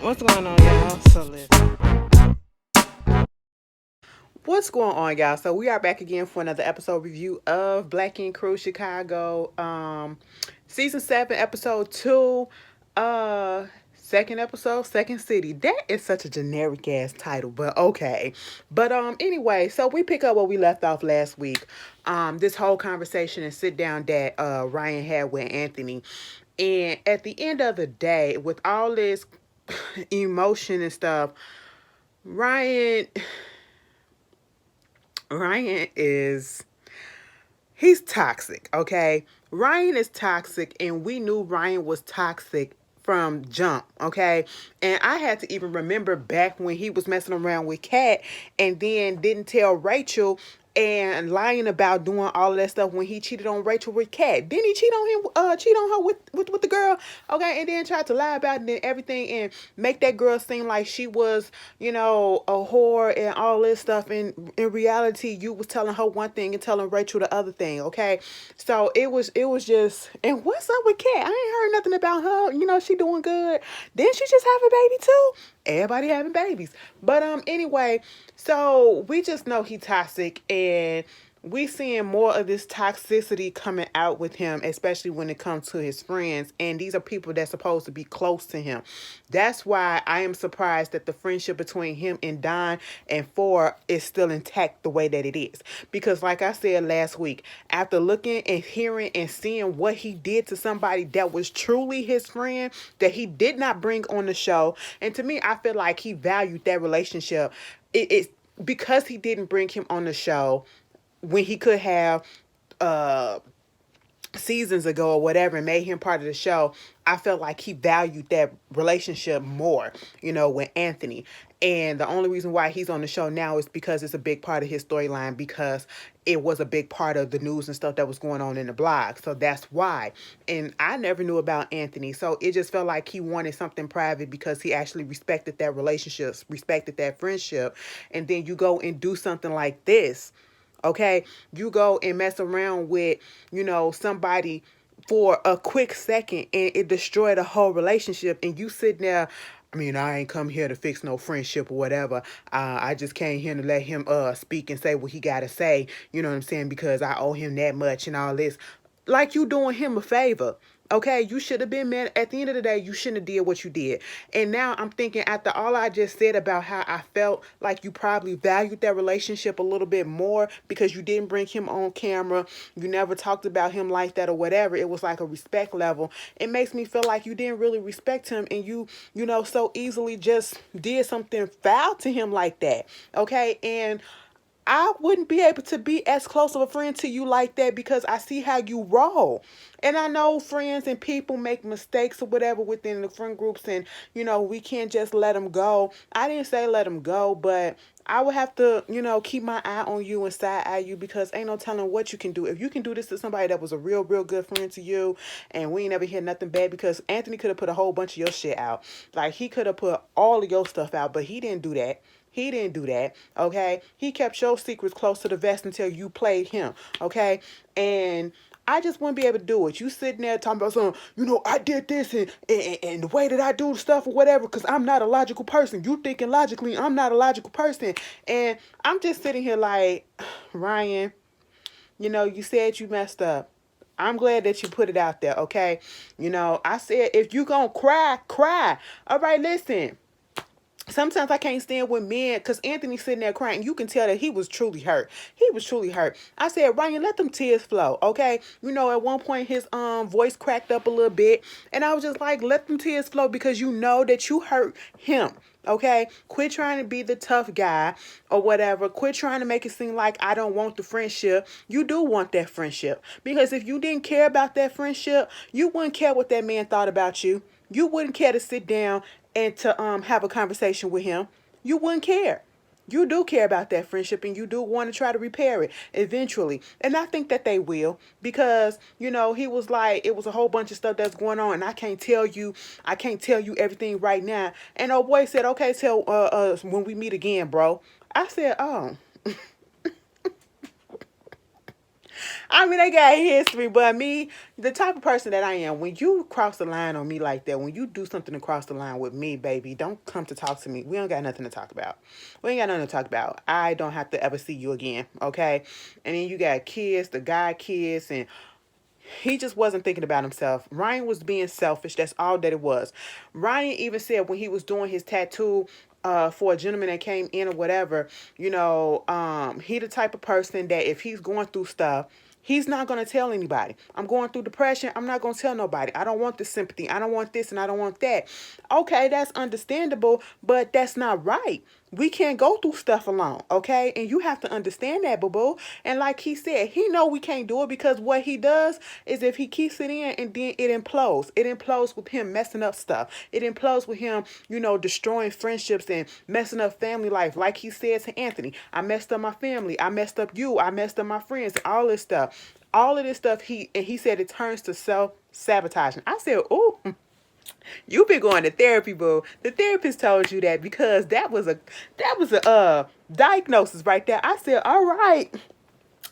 What's going on, y'all? So listen. What's going on, y'all? So we are back again for another episode review of Black Ink Crew Chicago, season 7, episode 2, uh, second episode, second city. That is such a generic ass title, but okay. But anyway, so we pick up where we left off last week. This whole conversation and sit down that Ryan had with Anthony, and at the end of the day, with all this emotion and stuff, Ryan Ryan is he's toxic, okay? Ryan is toxic, and we knew Ryan was toxic from jump, okay? And I had to even remember back when he was messing around with Kat and then didn't tell Rachel and lying about doing all of that stuff when he cheated on Rachel with Kat. Didn't he cheat on him, cheat on her with the girl? Okay, and then tried to lie about it and everything and make that girl seem like she was, a whore and all this stuff. And in reality, you was telling her one thing and telling Rachel the other thing, okay? So it was just, and what's up with Kat? I ain't heard nothing about her. She doing good. Didn't she just have a baby too? Everybody having babies. But anyway, so we just know he toxic, and we seeing more of this toxicity coming out with him, especially when it comes to his friends. And these are people that's supposed to be close to him. That's why I am surprised that the friendship between him and Don and Four is still intact the way that it is. Because like I said last week, after looking and hearing and seeing what he did to somebody that was truly his friend, that he did not bring on the show, and to me, I feel like he valued that relationship. It's because he didn't bring him on the show when he could have uh seasons ago or whatever and made him part of the show. I felt like he valued that relationship more, with Anthony. And the only reason why he's on the show now is because it's a big part of his storyline, because it was a big part of the news and stuff that was going on in the blog. So that's why. And I never knew about Anthony. So it just felt like he wanted something private because he actually respected that relationship, respected that friendship. And then you go and do something like this. Okay, you go and mess around with, somebody for a quick second and it destroyed the whole relationship, and you sitting there. I mean, I ain't come here to fix no friendship or whatever. I just came here to let him speak and say what he gotta say. You know what I'm saying? Because I owe him that much and all this. Like, you doing him a favor. Okay, you should have been mad. At the end of the day, you shouldn't have did what you did. And now I'm thinking, after all I just said about how I felt like you probably valued that relationship a little bit more because you didn't bring him on camera, you never talked about him like that or whatever. It was like a respect level. It makes me feel like you didn't really respect him, and you so easily just did something foul to him like that. Okay, and I wouldn't be able to be as close of a friend to you like that because I see how you roll. And I know friends and people make mistakes or whatever within the friend groups, and we can't just let them go. I didn't say let them go, but I would have to, keep my eye on you and side eye you, because ain't no telling what you can do. If you can do this to somebody that was a real, real good friend to you, and we ain't never hear nothing bad, because Anthony could have put a whole bunch of your shit out. Like, he could have put all of your stuff out, but he didn't do that. He didn't do that, okay? He kept your secrets close to the vest until you played him, okay? And I just wouldn't be able to do it. You sitting there talking about something, I did this and the way that I do stuff or whatever, because I'm not a logical person. You thinking logically, I'm not a logical person. And I'm just sitting here like, Ryan, you said you messed up. I'm glad that you put it out there, okay? I said, if you gonna cry, cry. All right, listen. Sometimes I can't stand when men, because Anthony's sitting there crying. You can tell that he was truly hurt. He was truly hurt. I said, Ryan, let them tears flow, okay? At one point his voice cracked up a little bit, and I was just like, let them tears flow, because you know that you hurt him. Okay, quit trying to be the tough guy or whatever. Quit trying to make it seem like I don't want the friendship. You do want that friendship, because if you didn't care about that friendship, you wouldn't care what that man thought about you. You wouldn't care to sit down and to have a conversation with him. You wouldn't care. You do care about that friendship, and you do want to try to repair it eventually. And I think that they will, because, he was like, it was a whole bunch of stuff that's going on, and I can't tell you everything right now. And old boy said, okay, tell us when we meet again, bro. I said, oh. I mean, they got history, but me, the type of person that I am, when you cross the line on me like that, when you do something to cross the line with me, baby, don't come to talk to me. We don't got nothing to talk about. We ain't got nothing to talk about. I don't have to ever see you again, okay? And then you got kids, the guy kids, and he just wasn't thinking about himself. Ryan was being selfish. That's all that it was. Ryan even said when he was doing his tattoo for a gentleman that came in or whatever, he the type of person that if he's going through stuff, he's not going to tell anybody. I'm going through depression. I'm not going to tell nobody. I don't want the sympathy. I don't want this and I don't want that. Okay, that's understandable, but that's not right. We can't go through stuff alone, okay? And you have to understand that, boo-boo. And like he said, he know we can't do it because what he does is if he keeps it in and then it implodes. It implodes with him messing up stuff. It implodes with him, destroying friendships and messing up family life. Like he said to Anthony, I messed up my family. I messed up you. I messed up my friends. All this stuff. All of this stuff, he said it turns to self-sabotaging. I said, ooh, you've been going to therapy, boo. The therapist told you that because that was a diagnosis right there. I said, all right.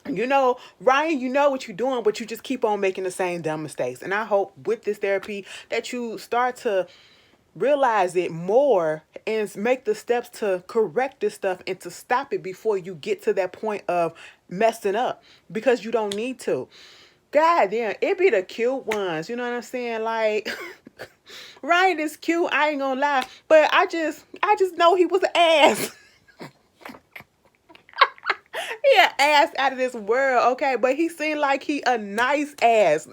Ryan, you know what you're doing, but you just keep on making the same dumb mistakes. And I hope with this therapy that you start to realize it more and make the steps to correct this stuff and to stop it before you get to that point of messing up because you don't need to. God damn, it be the cute ones. You know what I'm saying? Like Ryan is cute, I ain't gonna lie. But I just know he was an ass. He an ass out of this world, okay? But he seemed like he a nice ass.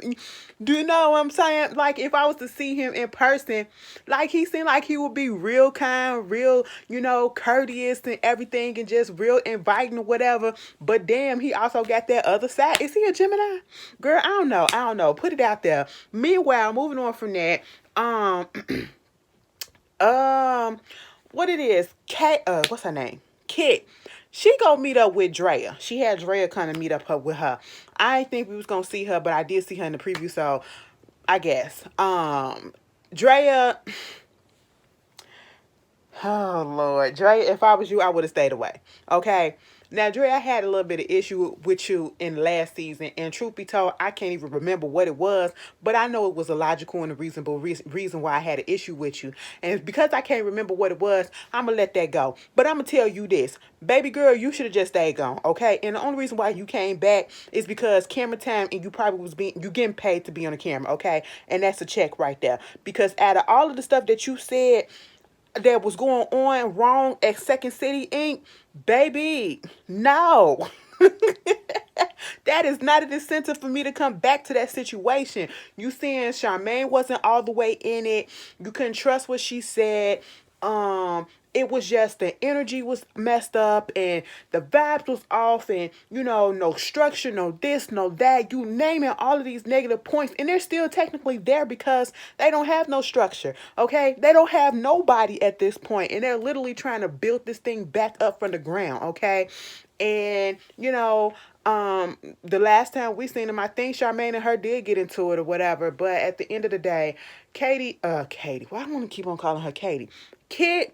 Do you know what I'm saying? Like if I was to see him in person, like he seemed like he would be real kind, real, courteous and everything and just real inviting or whatever. But damn, he also got that other side. Is he a Gemini? Girl, I don't know. I don't know. Put it out there. Meanwhile, moving on from that, um, what it is, Kate, what's her name? Kit. She go meet up with Drea. She had Drea kind of meet up with her. I didn't think we was gonna see her, but I did see her in the preview, so I guess. Drea. Oh Lord, Drea, if I was you, I would have stayed away. Okay. Now, Dre, I had a little bit of issue with you in last season, and truth be told, I can't even remember what it was, but I know it was a logical and a reasonable reason why I had an issue with you. And because I can't remember what it was, I'm going to let that go. But I'm going to tell you this. Baby girl, you should have just stayed gone, okay? And the only reason why you came back is because camera time and you probably you getting paid to be on the camera, okay? And that's a check right there. Because out of all of the stuff that you said, that was going on wrong at Second City Inc., baby, no. That is not an incentive for me to come back to that situation. You saying Charmaine wasn't all the way in it. You couldn't trust what she said. It was just the energy was messed up and the vibes was off and no structure, no this, no that, you name it, all of these negative points, and they're still technically there because they don't have no structure. Okay, they don't have nobody at this point, and they're literally trying to build this thing back up from the ground. Okay, and the last time we seen them, I think Charmaine and her did get into it or whatever, but at the end of the day, Katie, why do I want to keep on calling her Katie? Kid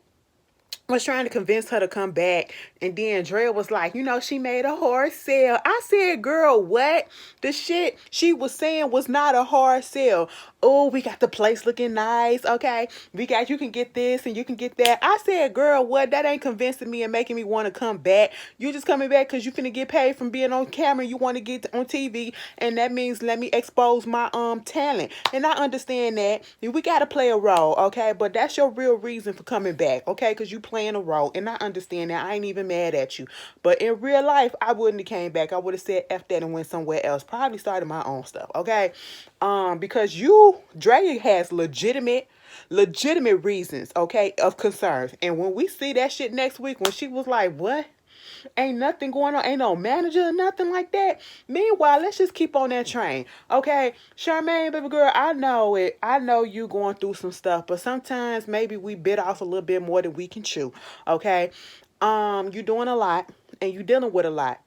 was trying to convince her to come back, and then Drea was like, she made a hard sell. I said, girl, what? The shit she was saying was not a hard sell. Oh, we got the place looking nice, okay? You can get this and you can get that. I said, girl, what? That ain't convincing me and making me want to come back. You just coming back because you finna get paid from being on camera. You want to get on TV, and that means let me expose my talent. And I understand that. And we got to play a role, okay? But that's your real reason for coming back, okay? Because you playing a role, and I understand that. I ain't even mad at you. But in real life, I wouldn't have came back. I would have said F that and went somewhere else. Probably started my own stuff, okay? Because Dre has legitimate reasons, okay, of concerns. And when we see that shit next week, when she was like, what? Ain't nothing going on. Ain't no manager or nothing like that. Meanwhile, let's just keep on that train. Okay, Charmaine, baby girl, I know it. I know you going through some stuff, but sometimes maybe we bit off a little bit more than we can chew. Okay. You're doing a lot and you dealing with a lot.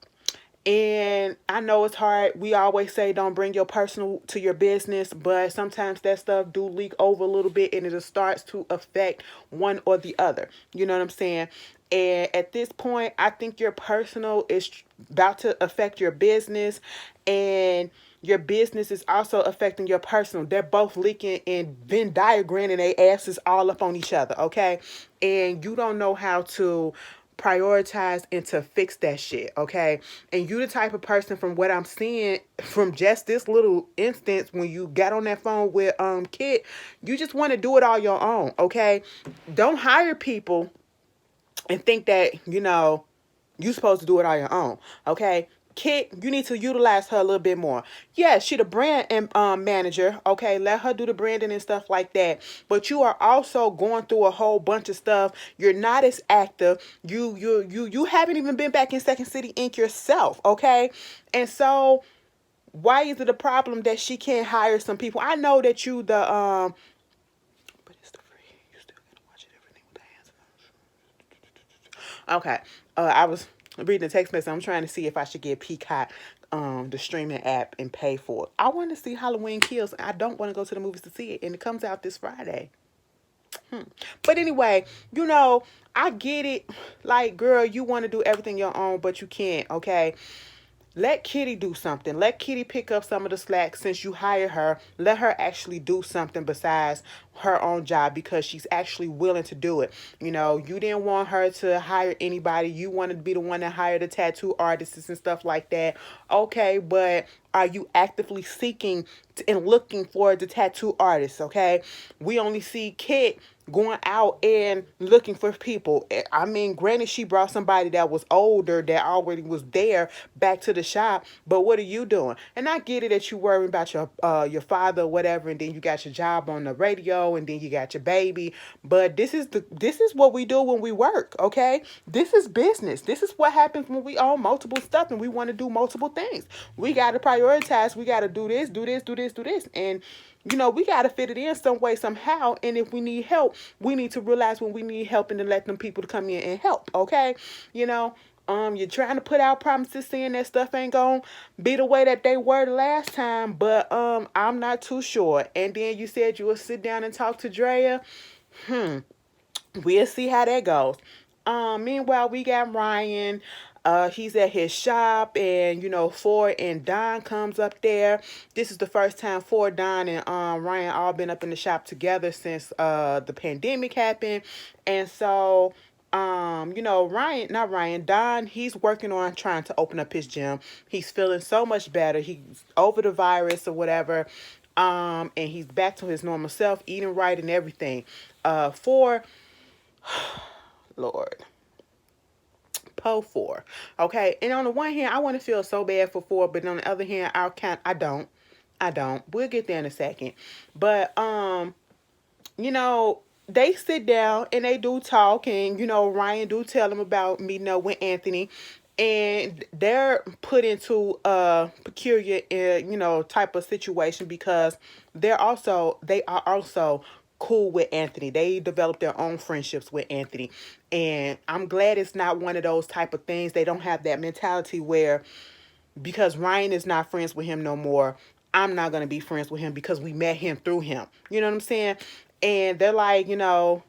And I know it's hard. We always say don't bring your personal to your business, but sometimes that stuff do leak over a little bit and it starts to affect one or the other. You know what I'm saying? And at this point, I think your personal is about to affect your business, and your business is also affecting your personal. They're both leaking and Venn diagramming their asses all up on each other, okay? And you don't know how to prioritize and to fix that shit, okay? And you the type of person, from what I'm seeing from just this little instance, when you got on that phone with Kit, you just want to do it all your own, okay? Don't hire people and think that, you're supposed to do it on your own, okay? Kit, you need to utilize her a little bit more. Yeah, she the brand and manager, okay? Let her do the branding and stuff like that. But you are also going through a whole bunch of stuff. You're not as active. You haven't even been back in Second City Inc. yourself, okay? And so why is it a problem that she can't hire some people? I know that you the but it's the free. You still gotta watch it, everything with the hands. Okay. I was reading the text message. I'm trying to see if I should get Peacock, the streaming app, and pay for it. I want to see Halloween Kills. I don't want to go to the movies to see it, and it comes out this Friday. But anyway, I get it. Like, girl, you want to do everything your own, but you can't. Okay. Let Kitty do something. Let Kitty pick up some of the slack since you hired her. Let her actually do something besides her own job, because she's actually willing to do it. You didn't want her to hire anybody. You wanted to be the one that hired the tattoo artists and stuff like that. Okay, but are you actively seeking and looking for the tattoo artists? Okay, we only see Kit going out and looking for people. I mean, granted, she brought somebody that was older that already was there back to the shop, but what are you doing? And I get it that you worry about your father or whatever, and then you got your job on the radio, and then you got your baby. But this is what we do when we work, okay? This is business. This is what happens when we own multiple stuff and we want to do multiple things. We got to prioritize. We got to do this, do this, do this, do this, and we got to fit it in some way, somehow. And if we need help, we need to realize when we need help and then let them people to come in and help, okay? You're trying to put out promises saying that stuff ain't gonna be the way that they were the last time, but I'm not too sure. And then you said you would sit down and talk to Drea. We'll see how that goes. Meanwhile, we got Ryan. He's at his shop, and Ford and Don comes up there. This is the first time Ford, Don, and Ryan all been up in the shop together since the pandemic happened. And so Ryan, not Ryan, Don, he's working on trying to open up his gym. He's feeling so much better. He's over the virus or whatever. And he's back to his normal self, eating right and everything. For Lord. Po 4. Okay. And on the one hand, I want to feel so bad for 4, but on the other hand, I don't. I don't. We'll get there in a second. But they sit down and they do talk, and Ryan do tell them about meeting up with Anthony, and they're put into a peculiar type of situation because they are also cool with Anthony. They developed their own friendships with Anthony, and I'm glad it's not one of those type of things. They don't have that mentality where, because Ryan is not friends with him no more, I'm not going to be friends with him because we met him through him. You know what I'm saying? And they're like,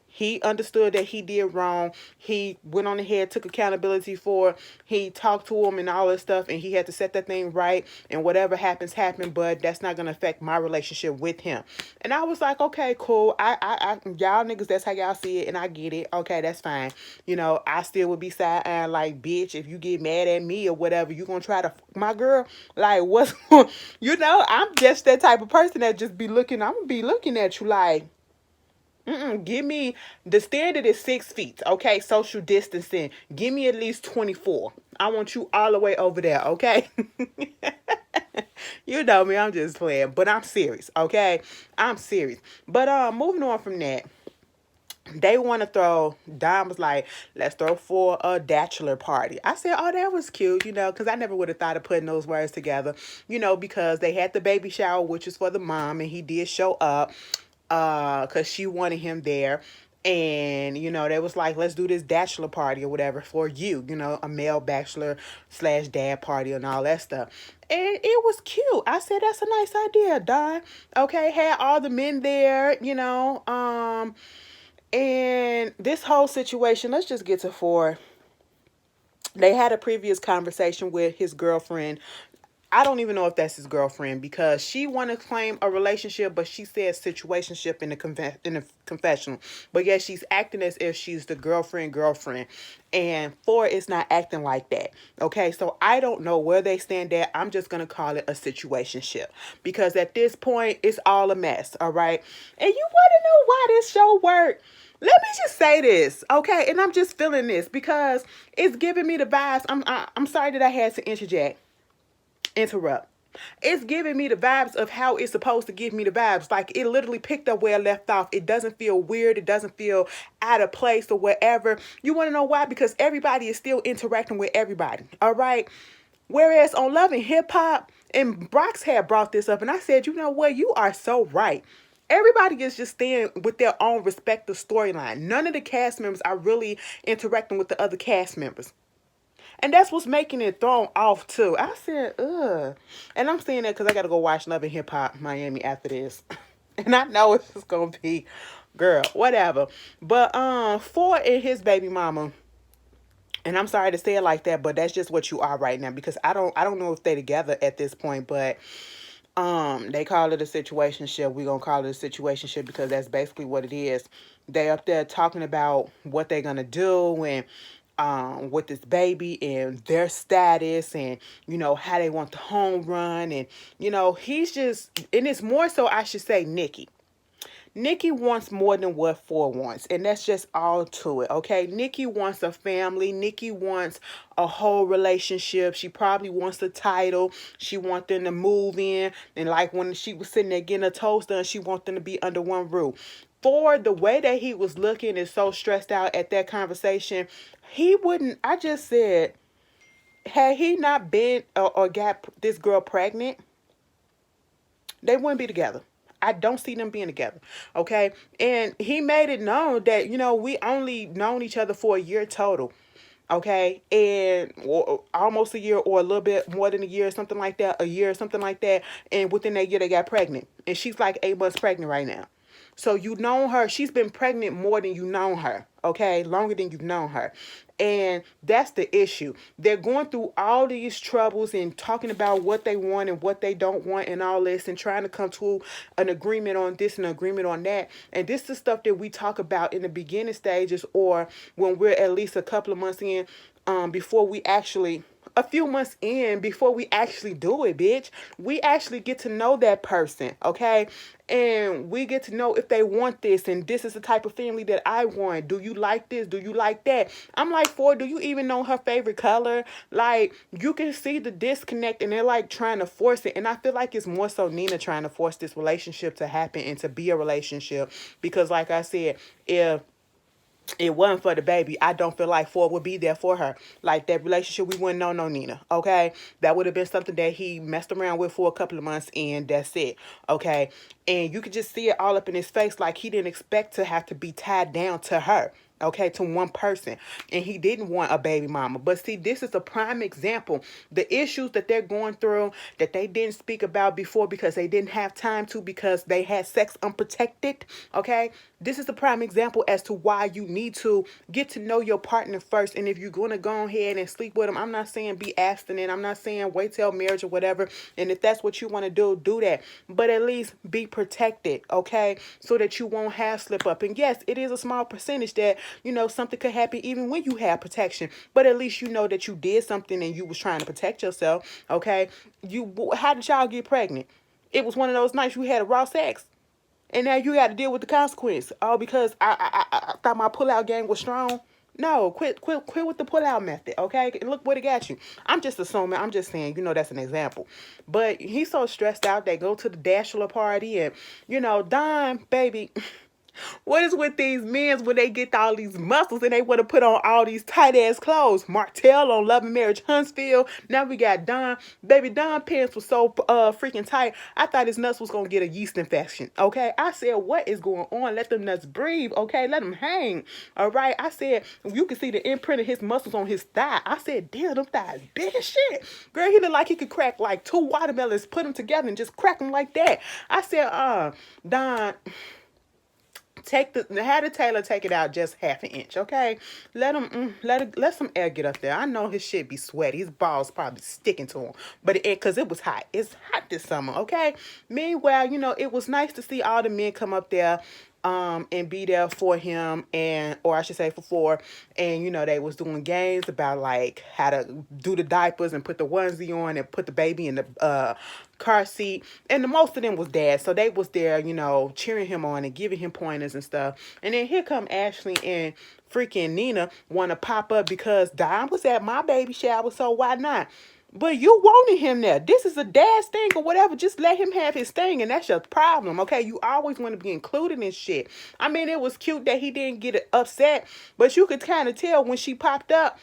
he understood that he did wrong. He went on ahead, took accountability for it. He talked to him and all this stuff, and he had to set that thing right. And whatever happens, happened. But that's not gonna affect my relationship with him. And I was like, okay, cool. Y'all niggas, that's how y'all see it, and I get it. Okay, that's fine. I still would be side-eyeing like, bitch, if you get mad at me or whatever, you gonna try to fuck my girl? Like, what's I'm just that type of person that just be looking. I'm gonna be looking at you like, give me, the standard is 6 feet, okay? Social distancing. Give me at least 24. I want you all the way over there, okay? You know me, I'm just playing, but I'm serious, okay? I'm serious. But moving on from that, they want to throw, Dom was like, let's throw for a bachelor party. I said, oh, that was cute, because I never would have thought of putting those words together, because they had the baby shower, which is for the mom, and he did show up because she wanted him there. And they was like, let's do this bachelor party or whatever for you, a male bachelor slash dad party and all that stuff. And it was cute. I said, that's a nice idea, Don. Okay, had all the men there, and this whole situation, let's just get to four. They had a previous conversation with his girlfriend. I don't even know if that's his girlfriend because she wanted to claim a relationship, but she said situationship in the confessional. But yeah, she's acting as if she's the girlfriend, and Ford is not acting like that. Okay, so I don't know where they stand at. I'm just gonna call it a situationship because at this point it's all a mess. All right, and you want to know why this show worked? Let me just say this, okay? And I'm just feeling this because it's giving me the vibes. I'm sorry that I had to interrupt. It's giving me the vibes of how it's supposed to give me the vibes. Like it literally picked up where I left off. It doesn't feel weird. It doesn't feel out of place or whatever. You want to know why? Because everybody is still interacting with everybody. All right. Whereas on Love and Hip Hop, and Brox had brought this up, and I said, you know what? You are so right. Everybody is just staying with their own respective storyline. None of the cast members are really interacting with the other cast members. And that's what's making it thrown off too. I said, ugh. And I'm saying that because I got to go watch Love and Hip Hop Miami after this. And I know it's just going to be, girl, whatever. But Ford and his baby mama, and I'm sorry to say it like that, but that's just what you are right now because I don't know if they're together at this point, but they call it a situationship. We're gonna call it a situationship because that's basically what it is. They up there talking about what they're gonna do and with this baby and their status and how they want the home run and he's just, and it's more so I should say Nikki wants more than what Ford wants, and that's just all to it, okay? Nikki wants a family. Nikki wants a whole relationship. She probably wants the title. She wants them to move in, and like when she was sitting there getting her toes done, she wants them to be under one roof. Ford, the way that he was looking and so stressed out at that conversation, he wouldn't, I just said, had he not been or got this girl pregnant, they wouldn't be together. I don't see them being together. Okay. And he made it known that, we only known each other for a year total. Okay. And almost a year or a little bit more than a year, something like that, a year, something like that. And within that year, they got pregnant. And she's like 8 months pregnant right now. So you known her. She's been pregnant more than you known her. Okay. Longer than you've known her. And that's the issue. They're going through all these troubles and talking about what they want and what they don't want and all this and trying to come to an agreement on this and an agreement on that. And this is stuff that we talk about in the beginning stages or when we're at least a couple of months in before we actually a few months in before we actually do it, bitch. We actually get to know that person, okay? And we get to know if they want this and this is the type of family that I want. Do you like this? Do you like that? I'm like, Ford, do you even know her favorite color? Like, you can see the disconnect and they're like trying to force it. And I feel like it's more so Nina trying to force this relationship to happen and to be a relationship. Because like I said, if it wasn't for the baby, I don't feel like Ford would be there for her. Like that relationship, we wouldn't know no Nina, okay? That would have been something that he messed around with for a couple of months and that's it, okay? And you could just see it all up in his face like he didn't expect to have to be tied down to her. Okay, to one person. And he didn't want a baby mama. But see, this is a prime example. The issues that they're going through that they didn't speak about before because they didn't have time to because they had sex unprotected. Okay, this is a prime example as to why you need to get to know your partner first. And if you're going to go ahead and sleep with them, I'm not saying be abstinent. I'm not saying wait till marriage or whatever. And if that's what you want to do that. But at least be protected, okay? So that you won't have slip up. And yes, it is a small percentage that something could happen even when you have protection. But at least you know that you did something and you was trying to protect yourself. Okay. How did y'all get pregnant? It was one of those nights you had a raw sex. And now you got to deal with the consequence. Oh, because I thought my pullout game was strong. No, quit with the pullout method, okay? Look what it got you. I'm just assuming. I'm just saying, that's an example. But he's so stressed out. They go to the bachelor party and, Don, baby, What is with these men when they get all these muscles and they want to put on all these tight ass clothes? Martell on Love and Marriage Huntsville. Now we got Don. Baby, Don pants was so freaking tight. I thought his nuts was gonna get a yeast infection. Okay, I said, what is going on? Let them nuts breathe. Okay, let them hang. All right. I said you can see the imprint of his muscles on his thigh. I said, damn, them thighs big as shit. Girl, he looked like he could crack like two watermelons, put them together and just crack them like that. I said, Don, had the tailor take it out just half an inch, okay? Let some air get up there. I know his shit be sweaty. His balls probably sticking to him, but because it was hot. It's hot this summer, okay? Meanwhile, it was nice to see all the men come up there and be there for him, and or I should say for four, and they was doing games about like how to do the diapers and put the onesie on and put the baby in the car seat, and the most of them was dads, so they was there cheering him on and giving him pointers and stuff. And then here come Ashley and freaking Nina want to pop up because Don was at my baby shower, so why not? But you wanted him there. This is a dad's thing or whatever. Just let him have his thing, and that's your problem, okay? You always want to be included in shit. I mean, it was cute that he didn't get upset, but you could kind of tell when she popped up,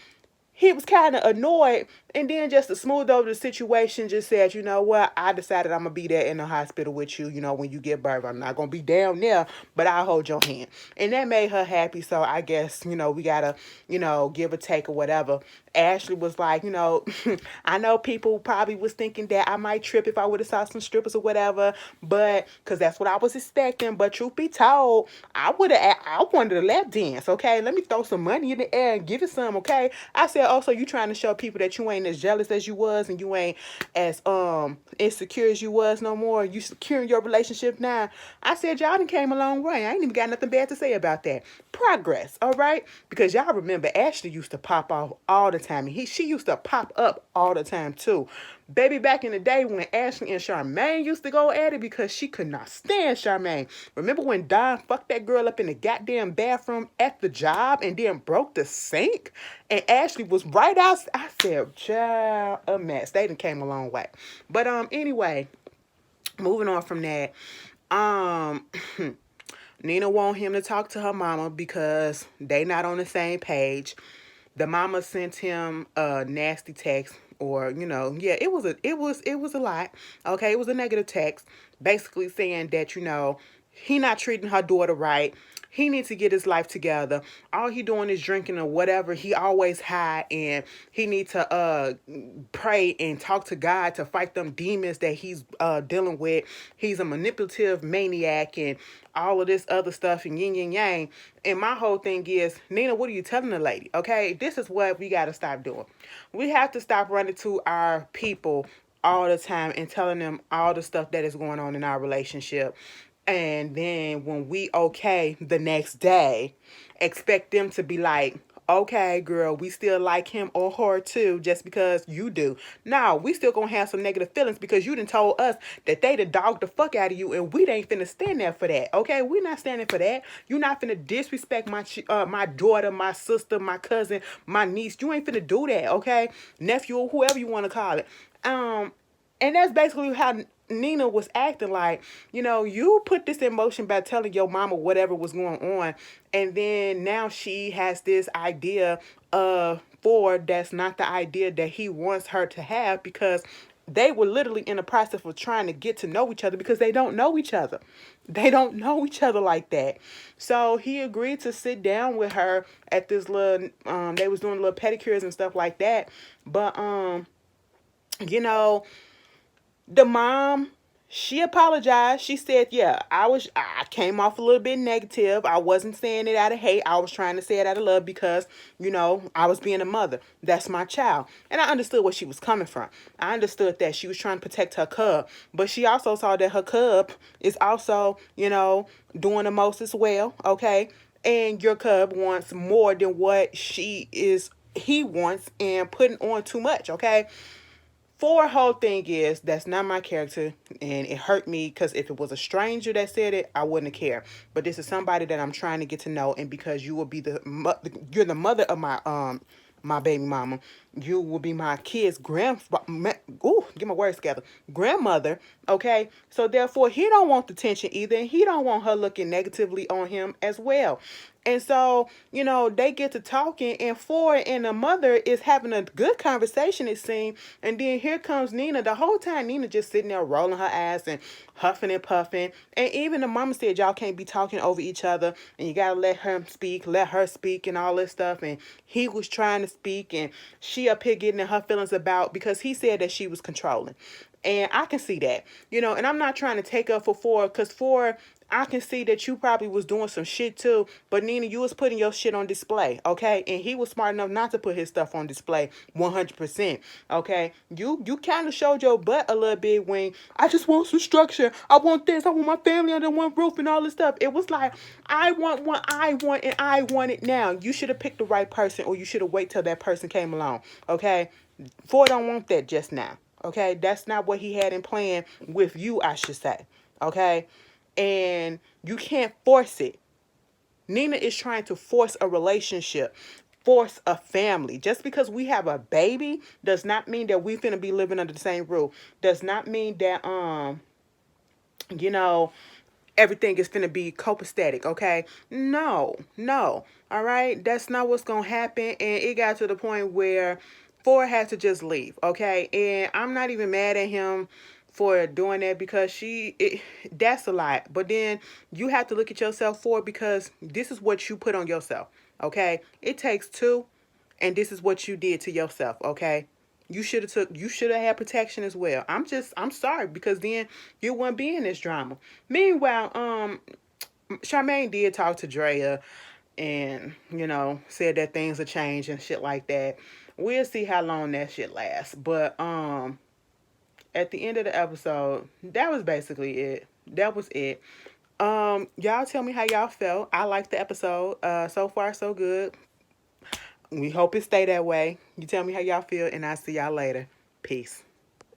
he was kind of annoyed, and then just to smooth over the situation, just said, you know what, I decided I'm going to be there in the hospital with you, when you get birth. I'm not going to be down there, but I'll hold your hand. And that made her happy, so I guess, we got to, give or take or whatever. Ashley was like, I know people probably was thinking that I might trip if I would have saw some strippers or whatever, but, because that's what I was expecting, but truth be told, I wanted a lap dance, okay? Let me throw some money in the air and give it some, okay? I said, oh, so you trying to show people that you ain't as jealous as you was and you ain't as insecure as you was no more. You secure in your relationship now. I said, y'all done came a long way. I ain't even got nothing bad to say about that. Progress, all right? Because y'all remember Ashley used to pop off all the time. And she used to pop up all the time too. Baby, back in the day when Ashley and Charmaine used to go at it because she could not stand Charmaine. Remember when Don fucked that girl up in the goddamn bathroom at the job and then broke the sink? And Ashley was right out. I said, child, a mess. They done came a long way. But anyway, moving on from that. Nina want him to talk to her mama because they not on the same page. The mama sent him a nasty text, or yeah, it was a lot. Okay, it was a negative text, basically saying that he not treating her daughter right. He needs to get his life together. All he doing is drinking or whatever. He always high, and he needs to pray and talk to God to fight them demons that he's dealing with. He's a manipulative maniac and all of this other stuff and yin and yang. And my whole thing is, Nina, what are you telling the lady? Okay, this is what we got to stop doing. We have to stop running to our people all the time and telling them all the stuff that is going on in our relationship. And then when we okay the next day, expect them to be like, okay, girl, we still like him or her too, just because you do. No, we still gonna have some negative feelings because you done told us that they done dogged the fuck out of you, and we ain't finna stand there for that. Okay, we not standing for that. You not finna disrespect my daughter, my sister, my cousin, my niece. You ain't finna do that. Okay, nephew or whoever you want to call it. And that's basically how Nina was acting. Like, you put this in motion by telling your mama whatever was going on, and then now she has this idea of Ford that's not the idea that he wants her to have, because they were literally in the process of trying to get to know each other because they don't know each other. They don't know each other like that. So he agreed to sit down with her at this little, they was doing little pedicures and stuff like that. But, the mom, she apologized. She said, yeah, I came off a little bit negative. I wasn't saying it out of hate. I was trying to say it out of love because, I was being a mother. That's my child. And I understood where she was coming from. I understood that she was trying to protect her cub. But she also saw that her cub is also, doing the most as well. Okay. And your cub wants more than what he wants, and putting on too much. Okay. For whole thing is, that's not my character, and it hurt me because if it was a stranger that said it, I wouldn't care. But this is somebody that I'm trying to get to know, and because you will be you're the mother of my baby mama. You will be my kid's ooh, get my words together. Grandmother, okay? So therefore, he don't want the tension either, and he don't want her looking negatively on him as well. And so, they get to talking, and Ford and the mother is having a good conversation, it seems. And then here comes Nina. The whole time, Nina just sitting there rolling her ass and huffing and puffing. And even the mama said, y'all can't be talking over each other, and you gotta let her speak, and all this stuff. And he was trying to speak, and she up here getting in her feelings about, because he said that she was controlling. And I can see that, and I'm not trying to take up for Ford, because Ford, I can see that you probably was doing some shit too, but Nina, you was putting your shit on display, okay? And he was smart enough not to put his stuff on display 100%, okay? You kind of showed your butt a little bit when I just want some structure. I want this. I want my family under one roof and all this stuff. It was like, I want what I want, and I want it now. You should have picked the right person, or you should have waited till that person came along, okay? Ford don't want that just now, okay? That's not what he had in plan with you, I should say, okay? And you can't force it. Nina is trying to force a relationship, force a family. Just because we have a baby does not mean that we finna be living under the same roof. Does not mean that you know, everything is finna be copacetic, okay? No, no. All right? That's not what's gonna happen. And it got to the point where Ford had to just leave, okay? And I'm not even mad at him for doing that, because that's a lot. But then you have to look at yourself, for because this is what you put on yourself, okay? It takes two, and this is what you did to yourself, okay? You should have had protection as well. I'm sorry, because then you wouldn't be in this drama. Meanwhile, Charmaine did talk to Drea, and said that things will change and shit like that. We'll see how long that shit lasts. But at the end of the episode, that was basically it. That was it. Y'all tell me how y'all felt. I liked the episode. So far so good. We hope it stay that way. You tell me how y'all feel, and I'll see y'all later. Peace.